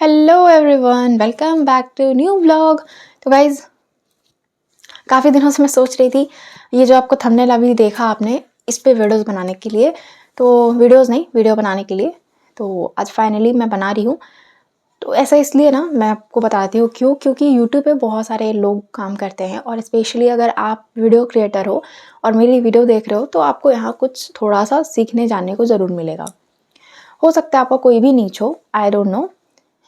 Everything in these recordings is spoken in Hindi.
Hello everyone, welcome back to new vlog. तो गाइज़, काफ़ी दिनों से मैं सोच रही थी ये जो आपको थंबनेल अभी देखा आपने इस पे वीडियोस बनाने के लिए, तो वीडियोस नहीं वीडियो बनाने के लिए। तो आज फाइनली मैं बना रही हूँ। तो ऐसा इसलिए ना, मैं आपको बताती हूँ क्यों, क्योंकि यूट्यूब पे बहुत सारे लोग काम करते हैं और स्पेशली अगर आप वीडियो क्रिएटर हो और मेरी वीडियो देख रहे हो तो आपको यहाँ कुछ थोड़ा सा सीखने जानने को ज़रूर मिलेगा। हो सकता है आपका कोई भी नीच हो, आई डोंट नो।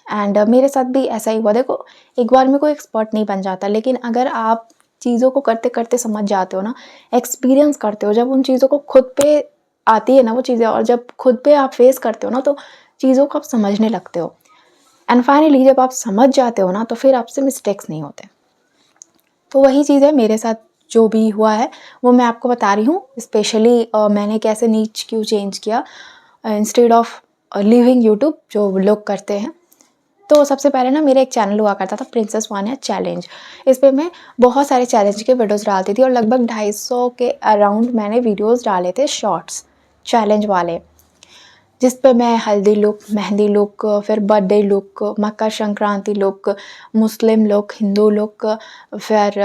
एंड मेरे साथ भी ऐसा ही हुआ। देखो, एक बार में कोई एक्सपर्ट नहीं बन जाता, लेकिन अगर आप चीज़ों को करते करते समझ जाते हो ना, एक्सपीरियंस करते हो, जब उन चीज़ों को खुद पे आती है ना वो चीज़ें, और जब खुद पे आप फेस करते हो ना, तो चीज़ों को आप समझने लगते हो। एंड फाइनली जब आप समझ जाते हो ना, तो फिर आपसे मिस्टेक्स नहीं होते। तो वही चीज़ है मेरे साथ, जो भी हुआ है वो मैं आपको बता रही हूँ। स्पेशली मैंने कैसे नीच क्यों चेंज किया इंस्टेड ऑफ लिविंग यूट्यूब जो लोग करते हैं। तो सबसे पहले ना, मेरा एक चैनल हुआ करता था, प्रिंसेस वान्या चैलेंज। इस पे मैं बहुत सारे चैलेंज के वीडियोस डालती थी और लगभग 250 के अराउंड मैंने वीडियोस डाले थे, शॉर्ट्स चैलेंज वाले, जिस पे मैं हल्दी लुक, मेहंदी लुक, फिर birthday look, Makar Sankranti look, मुस्लिम लुक, हिंदू लुक, फिर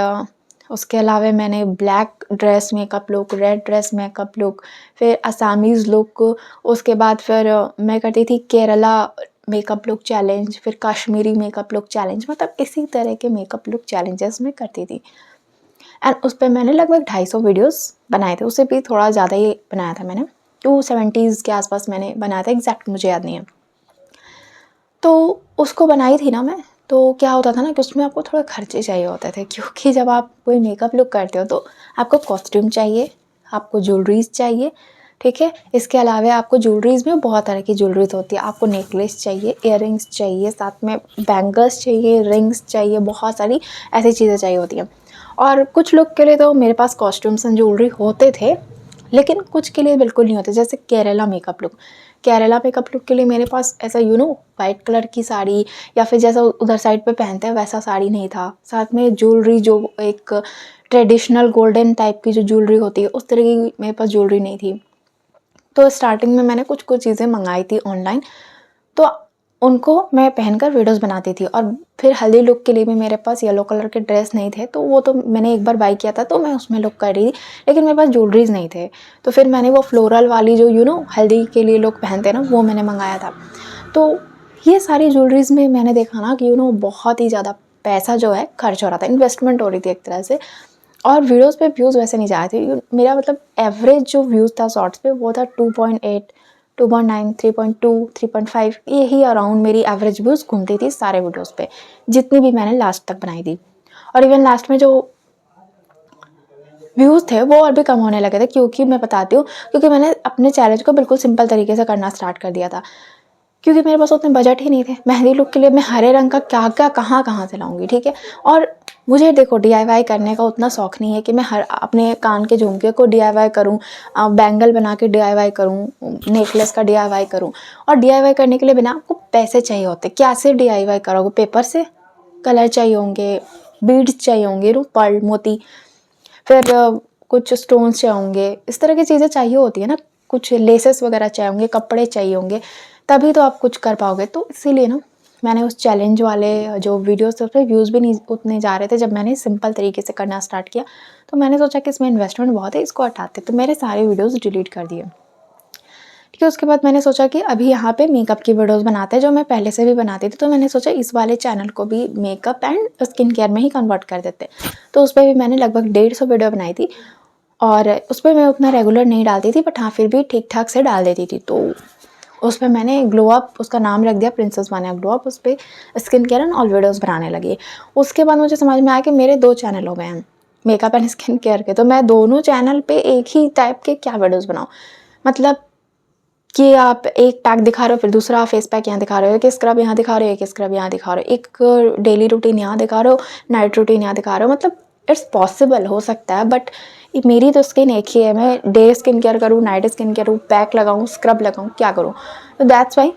उसके अलावा मैंने black dress makeup look, red dress makeup look, फिर असामीज़ लुक, उसके बाद फिर मैं करती थी केरला मेकअप लुक चैलेंज, फिर कश्मीरी मेकअप लुक चैलेंज, मतलब इसी तरह के मेकअप लुक चैलेंजेस मैं करती थी। एंड उस पर मैंने लगभग 250 वीडियोस बनाए थे, उससे भी थोड़ा ज़्यादा ही बनाया था मैंने, 270 के आसपास मैंने बनाया था, एग्जैक्ट मुझे याद नहीं है। तो उसको बनाई थी ना मैं, तो क्या होता था ना कि उसमें आपको थोड़ा खर्चे चाहिए होते थे, क्योंकि जब आप कोई मेकअप लुक करते हो तो आपको कॉस्ट्यूम चाहिए, आपको ज्वेलरीज चाहिए, ठीक है। इसके अलावा आपको ज्वेलरीज में बहुत तरह की ज्वेलरीज होती है, आपको नेकलेस चाहिए, इयररिंग्स चाहिए, साथ में बैंगल्स चाहिए, रिंग्स चाहिए, बहुत सारी ऐसी चीज़ें चाहिए होती हैं। और कुछ लोग के लिए तो मेरे पास कॉस्ट्यूम्स एंड ज्वेलरी होते थे, लेकिन कुछ के लिए बिल्कुल नहीं होते। जैसे Kerala makeup look, Kerala makeup look के लिए मेरे पास ऐसा वाइट कलर की साड़ी, या फिर जैसा उधर साइड पे पहनते हैं वैसा साड़ी नहीं था। साथ में ज्वेलरी जो एक ट्रेडिशनल गोल्डन टाइप की जो ज्वेलरी होती है, उस तरह की मेरे पास ज्वेलरी नहीं थी। तो स्टार्टिंग में मैंने कुछ कुछ चीज़ें मंगाई थी ऑनलाइन, तो उनको मैं पहनकर वीडियोस बनाती थी। और फिर हल्दी लुक के लिए भी मेरे पास येलो कलर के ड्रेस नहीं थे, तो वो तो मैंने एक बार बाई किया था, तो मैं उसमें लुक कर रही थी, लेकिन मेरे पास ज्वेलरीज नहीं थे। तो फिर मैंने वो फ्लोरल वाली जो हल्दी के लिए लोग पहनते हैं ना, वो मैंने मंगाया था। तो ये सारी ज्वेलरीज में मैंने देखा ना कि बहुत ही ज़्यादा पैसा जो है खर्च हो रहा था, इन्वेस्टमेंट हो रही थी एक तरह से। और वीडियोस पे व्यूज़ वैसे नहीं जा रहे थे। मेरा मतलब एवरेज जो व्यूज़ था शॉर्ट्स पे वो था 2.8, 2.9, 3.2, 3.5, यही अराउंड मेरी एवरेज व्यूज़ घूमती थी सारे वीडियोस पे, जितनी भी मैंने लास्ट तक बनाई थी। और इवन लास्ट में जो व्यूज़ थे वो और भी कम होने लगे थे, क्योंकि मैं बताती हूँ, क्योंकि मैंने अपने चैलेंज को बिल्कुल सिंपल तरीके से करना स्टार्ट कर दिया था। क्योंकि मेरे पास उतने बजट ही नहीं थे। मेहंदी लुक के लिए मैं हरे रंग का क्या क्या कहाँ कहाँ से लाऊंगी, ठीक है। और मुझे देखो डीआईवाई करने का उतना शौक नहीं है कि मैं हर अपने कान के झुमके को डीआईवाई करूँ, बैंगल बना के डीआईवाई करूँ, नेकलेस का डीआईवाई करूँ। और डीआईवाई करने के लिए बिना आपको पैसे चाहिए होते। क्या से डीआईवाई करोगे? पेपर से, कलर चाहिए होंगे, बीड्स चाहिए होंगे, पर्ल मोती, फिर कुछ स्टोन्स चाहिए होंगे, इस तरह की चीज़ें चाहिए होती है ना, कुछ लेसेस वगैरह चाहिए होंगे, कपड़े चाहिए होंगे, तभी तो आप कुछ कर पाओगे। तो इसीलिए ना, मैंने उस चैलेंज वाले जो वीडियोस थे उस पर व्यूज़ भी नहीं उतने जा रहे थे। जब मैंने सिंपल तरीके से करना स्टार्ट किया, तो मैंने सोचा कि इसमें इन्वेस्टमेंट बहुत है, इसको हटाते, तो मेरे सारे वीडियोज़ डिलीट कर दिए। ठीक है। उसके बाद मैंने सोचा कि अभी यहाँ पे मेकअप की वीडियोस बनाते हैं, जो मैं पहले से भी बनाती थी। तो मैंने सोचा इस वाले चैनल को भी मेकअप एंड स्किन केयर में ही कन्वर्ट कर देते। तो उस पर भी मैंने लगभग 150 वीडियो बनाई थी, और उस पर मैं उतना रेगुलर नहीं डालती थी, बट हाँ फिर भी ठीक ठाक से डाल देती थी। तो उस पर मैंने ग्लो अप, उसका नाम रख दिया प्रिंसेस वान्या ग्लो अप। उस पर skin care and all videos बनाने लगी। उसके बाद मुझे समझ में आया कि मेरे 2 चैनल हो गए हैं मेकअप एंड स्किन केयर के, तो मैं दोनों चैनल पे एक ही टाइप के क्या वीडियोज़ बनाऊँ। मतलब कि आप एक पैक दिखा रहे हो, फिर दूसरा फेस पैक यहाँ दिखा रहे हो, एक स्क्रब यहाँ दिखा रहे हो, एक स्क्रब यहाँ दिखा रहे हो, एक डेली रूटीन यहाँ दिखा रहे हो, नाइट रूटीन यहाँ दिखा रहे हो। मतलब इट्स पॉसिबल, हो सकता है, बट मेरी तो स्किन एक ही है। मैं डे स्किन केयर करूँ, नाइट स्किन केयर करूँ, पैक लगाऊँ, स्क्रब लगाऊँ, क्या करूँ। तो दैट्स वाई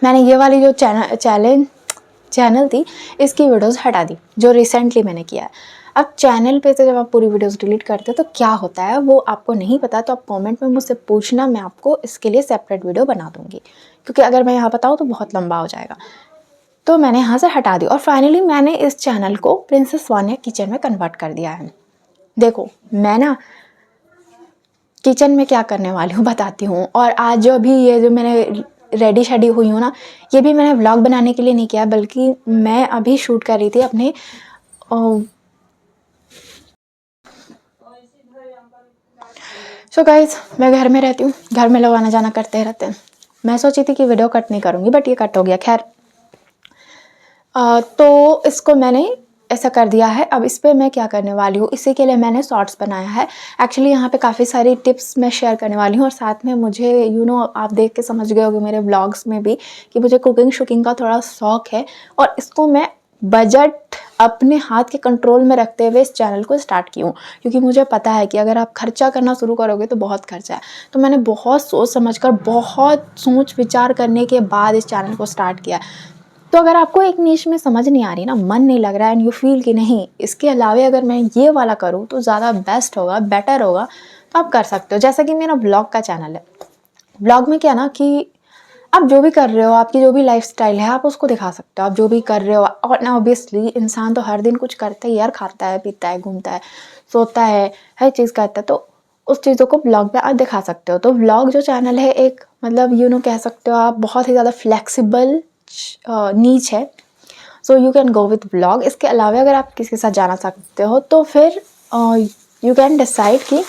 मैंने ये वाली जो चैनल थी, इसकी वीडियोस हटा दी, जो रिसेंटली मैंने किया है। अब चैनल पे से जब आप पूरी वीडियोस डिलीट करते हो तो क्या होता है वो आपको नहीं पता, तो आप कमेंट में मुझसे पूछना, मैं आपको इसके लिए सेपरेट वीडियो बना दूंगी, क्योंकि अगर मैं यहाँ बताऊँ तो बहुत लंबा हो जाएगा। तो मैंने यहाँ से हटा दी और फाइनली मैंने इस चैनल को प्रिंसेस वान्या किचन में कन्वर्ट कर दिया है। देखो मैं ना किचन में क्या करने वाली हूँ बताती हूँ। और आज जो अभी ये जो मैंने रेडी शेडी हुई हूँ ना, ये भी मैंने व्लॉग बनाने के लिए नहीं किया, बल्कि मैं अभी शूट कर रही थी अपने सो गाइज मैं घर में रहती हूँ, घर में लोग आना जाना करते रहते हैं। मैं सोची थी कि वीडियो कट नहीं करूँगी, बट ये कट हो गया। खैर तो इसको मैंने ऐसा कर दिया है। अब इस पर मैं क्या करने वाली हूँ, इसी के लिए मैंने शॉर्ट्स बनाया है। एक्चुअली यहाँ पे काफ़ी सारी टिप्स मैं शेयर करने वाली हूँ और साथ में मुझे आप देख के समझ गए होंगे मेरे व्लॉग्स में भी कि मुझे कुकिंग शुकिंग का थोड़ा शौक है। और इसको मैं बजट अपने हाथ के कंट्रोल में रखते हुए इस चैनल को स्टार्ट की हूँ, क्योंकि मुझे पता है कि अगर आप खर्चा करना शुरू करोगे तो बहुत खर्चा है। तो मैंने बहुत सोच समझकर, बहुत सोच विचार करने के बाद इस चैनल को स्टार्ट किया। तो अगर आपको एक नीश में समझ नहीं आ रही ना, मन नहीं लग रहा है एंड यू फील कि नहीं इसके अलावा अगर मैं ये वाला करूँ तो ज़्यादा बेस्ट होगा, बेटर होगा, तो आप कर सकते हो। जैसा कि मेरा ब्लॉग का चैनल है। ब्लॉग में क्या ना कि आप जो भी कर रहे हो, आपकी जो भी लाइफस्टाइल है, आप उसको दिखा सकते हो। आप जो भी कर रहे हो, और ना ऑब्वियसली इंसान तो हर दिन कुछ करता ही यार, खाता है, पीता है, घूमता है, सोता है, हर चीज़ करता है। तो उस चीज़ों को ब्लॉग में आप दिखा सकते हो। तो ब्लॉग जो चैनल है एक मतलब कह सकते हो आप बहुत ही ज़्यादा फ्लेक्सिबल नीच है। So you can go with blog. इसके अलावा अगर आप किसी के साथ जाना सकते हो तो फिर यू कैन डिसाइड कि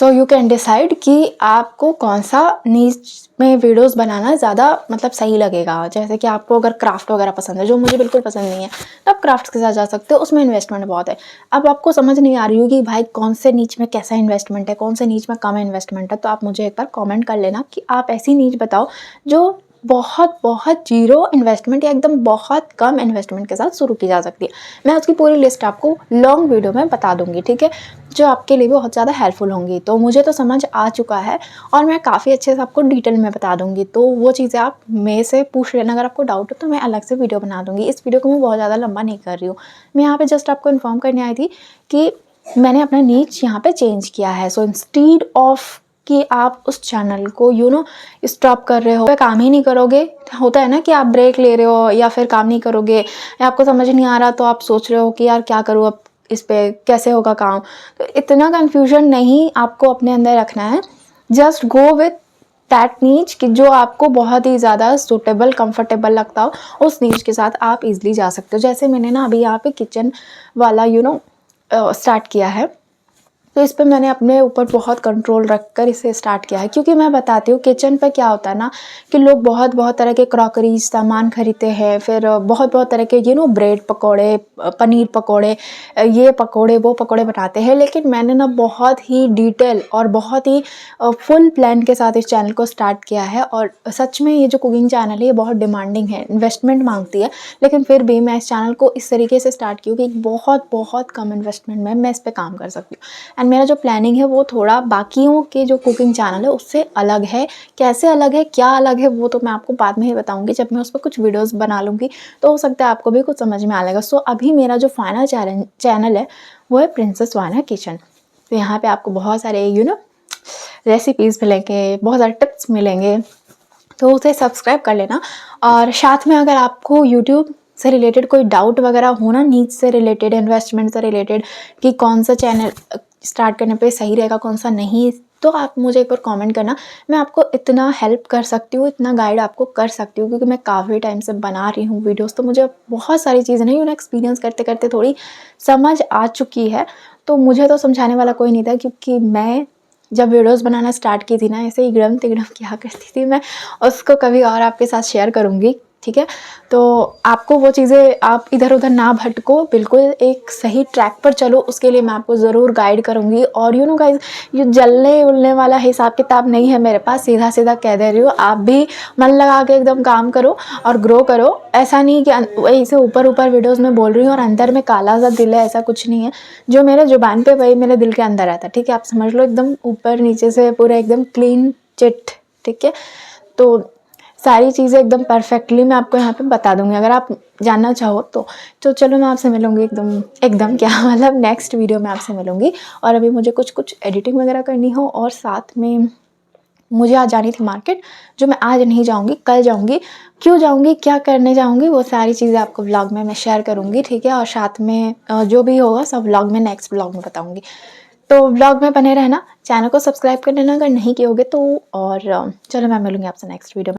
यू कैन डिसाइड कि आपको कौन सा नीच में वीडियोस बनाना ज़्यादा मतलब सही लगेगा। जैसे कि आपको अगर क्राफ्ट वगैरह पसंद है, जो मुझे बिल्कुल पसंद नहीं है, तो आप क्राफ्ट के साथ जा सकते हो। उसमें इन्वेस्टमेंट बहुत है। अब आपको समझ नहीं आ रही होगी भाई कौन से नीच में कैसा इन्वेस्टमेंट है, कौन से नीच में कम इन्वेस्टमेंट है, तो आप मुझे एक बार कॉमेंट कर लेना कि आप ऐसी नीच बताओ जो बहुत बहुत जीरो इन्वेस्टमेंट या एकदम बहुत कम इन्वेस्टमेंट के साथ शुरू की जा सकती है। मैं उसकी पूरी लिस्ट आपको लॉन्ग वीडियो में बता दूंगी, ठीक है, जो आपके लिए भी बहुत ज़्यादा हेल्पफुल होंगी। तो मुझे तो समझ आ चुका है और मैं काफ़ी अच्छे से आपको डिटेल में बता दूंगी। तो वो चीज़ें आप मेरे से पूछ लेना, अगर आपको डाउट हो तो मैं अलग से वीडियो बना दूंगी। इस वीडियो को मैं बहुत ज़्यादा लंबा नहीं कर रही हूँ। मैं यहाँ पर जस्ट आपको इन्फॉर्म करने आई थी कि मैंने अपना नीच यहाँ पे चेंज किया है। सो इंस्टीड ऑफ कि आप उस चैनल को स्टॉप कर रहे हो, काम ही नहीं करोगे, होता है ना कि आप ब्रेक ले रहे हो या फिर काम नहीं करोगे या आपको समझ नहीं आ रहा तो आप सोच रहे हो कि यार क्या करूँ, अब इस पे कैसे होगा काम। तो इतना कंफ्यूजन नहीं आपको अपने अंदर रखना है। जस्ट गो विथ दैट नीच कि जो आपको बहुत ही ज़्यादा सूटेबल कंफर्टेबल लगता हो, उस नीच के साथ आप इजीली जा सकते हो। जैसे मैंने ना अभी यहाँ पे किचन वाला स्टार्ट किया है, तो इस पे मैंने अपने ऊपर बहुत कंट्रोल रखकर इसे स्टार्ट किया है। क्योंकि मैं बताती हूँ किचन पे क्या होता है ना कि लोग बहुत बहुत तरह के क्रॉकरी सामान खरीदते हैं, फिर बहुत बहुत तरह के ब्रेड पकोड़े, पनीर पकोड़े, ये पकोड़े वो पकोड़े बनाते हैं। लेकिन मैंने ना बहुत ही डिटेल और बहुत ही फुल प्लान के साथ इस चैनल को स्टार्ट किया है। और सच में ये जो कुकिंग चैनल है ये बहुत डिमांडिंग है, इन्वेस्टमेंट मांगती है, लेकिन फिर भी मैं इस चैनल को इस तरीके से स्टार्ट की हूँ कि बहुत बहुत कम इन्वेस्टमेंट में मैं इस पर काम कर सकती हूँ। एंड मेरा जो प्लानिंग है वो थोड़ा बाकियों के जो कुकिंग चैनल है उससे अलग है। कैसे अलग है, क्या अलग है, वो तो मैं आपको बाद में ही बताऊंगी जब मैं उस पर कुछ वीडियोस बना लूँगी, तो हो सकता है आपको भी कुछ समझ में आ जाएगा। सो अभी मेरा जो फाइनल चैनल है वो है प्रिंसेस वान्या किचन। तो यहाँ पे आपको बहुत सारे रेसिपीज़ मिलेंगे, बहुत सारे टिप्स मिलेंगे, तो उसे सब्सक्राइब कर लेना। और साथ में अगर आपको यूट्यूब से रिलेटेड कोई डाउट वगैरह हो ना, नीड्स से रिलेटेड, इन्वेस्टमेंट से रिलेटेड, कि कौन सा चैनल स्टार्ट करने पे सही रहेगा, कौन सा नहीं, तो आप मुझे एक बार कमेंट करना। मैं आपको इतना हेल्प कर सकती हूँ, इतना गाइड आपको कर सकती हूँ, क्योंकि मैं काफ़ी टाइम से बना रही हूँ वीडियोस, तो मुझे बहुत सारी चीज़ें नहीं एक्सपीरियंस करते करते थोड़ी समझ आ चुकी है। तो मुझे तो समझाने वाला कोई नहीं था, क्योंकि मैं जब वीडियोस बनाना स्टार्ट की थी ना, ऐसे ही गरम तिगड़म किया करती थी मैं, उसको कभी और आपके साथ शेयर करूँगी, ठीक है। तो आपको वो चीज़ें, आप इधर उधर ना भटको, बिल्कुल एक सही ट्रैक पर चलो, उसके लिए मैं आपको ज़रूर गाइड करूँगी। और गाइस, ये जलने उलने वाला हिसाब किताब नहीं है मेरे पास, सीधा सीधा कह दे रही हूँ। आप भी मन लगा के एकदम काम करो और ग्रो करो। ऐसा नहीं कि ऐसे ऊपर ऊपर वीडियोस में बोल रही हूँ और अंदर में काला सा दिल है, ऐसा कुछ नहीं है। जो मेरे जुबान पे वही मेरे दिल के अंदर आता है, ठीक है। आप समझ लो एकदम ऊपर नीचे से पूरा एकदम क्लीन चिट, ठीक है। तो सारी चीज़ें एकदम परफेक्टली मैं आपको यहाँ पे बता दूंगी, अगर आप जानना चाहो तो चलो मैं आपसे मिलूंगी एकदम क्या मतलब नेक्स्ट वीडियो में आपसे मिलूंगी। और अभी मुझे कुछ एडिटिंग वगैरह करनी हो और साथ में मुझे आज जानी थी मार्केट, जो मैं आज नहीं जाऊँगी, कल जाऊँगी। क्यों जाऊँगी, क्या करने जाऊँगी, वो सारी चीज़ें आपको व्लॉग में मैं शेयर करूँगी, ठीक है? और साथ में जो भी होगा सब व्लॉग में, नेक्स्ट व्लॉग में बताऊँगी। तो व्लॉग में बने रहना, चैनल को सब्सक्राइब कर लेना अगर नहीं किए होगे तो। और चलो मैं मिलूँगी आपसे नेक्स्ट वीडियो में।